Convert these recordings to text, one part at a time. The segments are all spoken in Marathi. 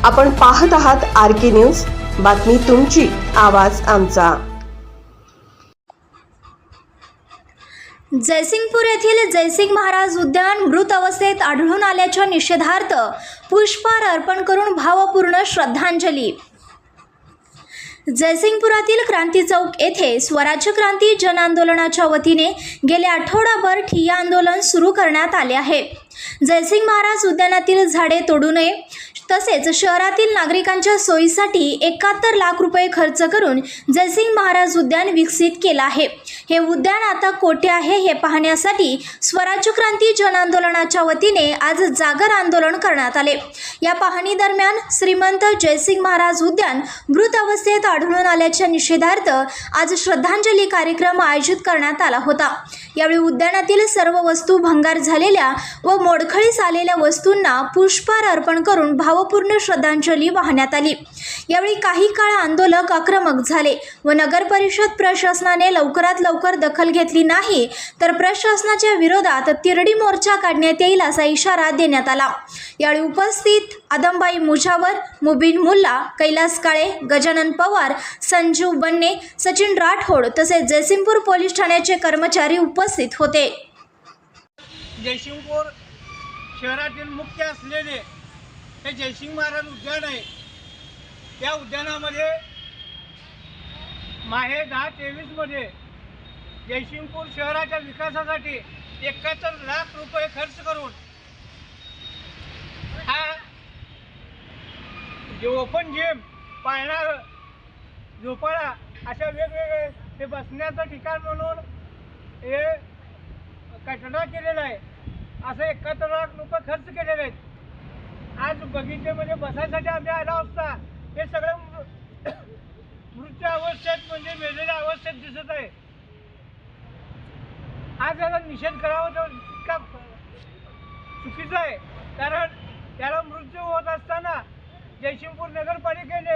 आपण पाहत आहात RK न्यूज, बातमी तुमची, आवाज आमचा। जयसिंगपूर येथील जयसिंग महाराज उद्यान मृत अवस्थेत आढळून आल्याच्या निषेधार्थ पुष्पहार अर्पण करून भावपूर्ण श्रद्धांजली। जयसिंगपुरातील क्रांती चौक येथे स्वराज्य क्रांती जन आंदोलनाच्या वतीने गेले आठवडाभर ठिय्या आंदोलन सुरू करण्यात आले आहे। जयसिंग महाराज उद्यानातील झाडे तोडू नये तसेच शहरातील नागरिकांच्या सोयीसाठी 71 लाख रुपये खर्च करून जयसिंग महाराज उद्यान विकसित केलं आहे। हे उद्यान आता कोठे आहे हे पाहण्यासाठी स्वराज्य क्रांती जन आंदोलनाच्या वतीने आज जागर आंदोलन करण्यात आले। या पाहणी दरम्यान श्रीमंत जयसिंग महाराज उद्यान मृत अवस्थेत आढळून आल्याच्या निषेधार्थ आज श्रद्धांजली कार्यक्रम आयोजित करण्यात आला होता। यावेळी उद्यानातील सर्व वस्तू भंगार झालेल्या व मोडखळीस आलेल्या वस्तूंना पुष्पहार अर्पण करून भावपूर्ण श्रद्धांजली वाहण्यात आली। यावेळी काही काळ आंदोलक आक्रमक झाले व नगर परिषद प्रशासनाने लवकरात लवकर दखल घेतली नाही तर प्रशासनाच्या विरोधात तिरडी मोर्चा काढण्यात येईल असा इशारा देण्यात आला। यावेळी उपस्थित आदमबाई मुजावर, मुबीन मुल्ला, कैलास काळे, गजानन पवार, संजू बन्ने, सचिन राठोड तसेच जयसिंगपूर पोलीस ठाण्याचे कर्मचारी उपस्थित होते। जयसिंगपूर शहरातील मुख्य असलेले हे जयसिंग महाराज उद्यान आहे। त्या उद्यानामध्ये माहे 1023 मध्ये जयसिंगपूर शहराच्या विकासासाठी 71 लाख रुपये खर्च करून हा ओपन जिम, पाळणा, झोपाळा अशा वेगवेगळे हे बसण्याचं ठिकाण म्हणून हे कटडा केलेला आहे। असं 71 लाख रुपये खर्च केलेले आहेत। आज बगीचेमध्ये बसायसाठी आम्ही आला असता हे सगळं मृत्यू अवस्थेत म्हणजे मेलेल्या अवस्थेत दिसत आहे। आज याला निषेध करावा तर इतका चुकीचा आहे, कारण त्याला मृत्यू होत असताना जयसिंगपूर नगरपालिकेने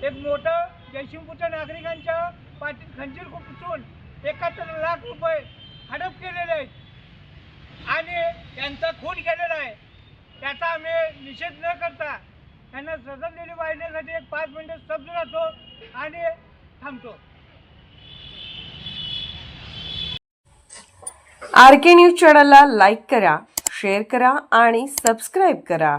एक मोठं जयसिंगपूरच्या नागरिकांच्या पाठीत खंजीर खुपसून 71 लाख रुपये हडप केलेले आहेत आणि त्यांचा खून केलेला आहे। त्याचा आम्ही निषेध न करता त्यांना श्रद्धांजली वाहिण्यासाठी एक 5 मिनिटे स्तब्ध राहतो आणि थांबतो। RK न्यूज चॅनलला लाईक करा, शेअर करा आणि सबस्क्राईब करा।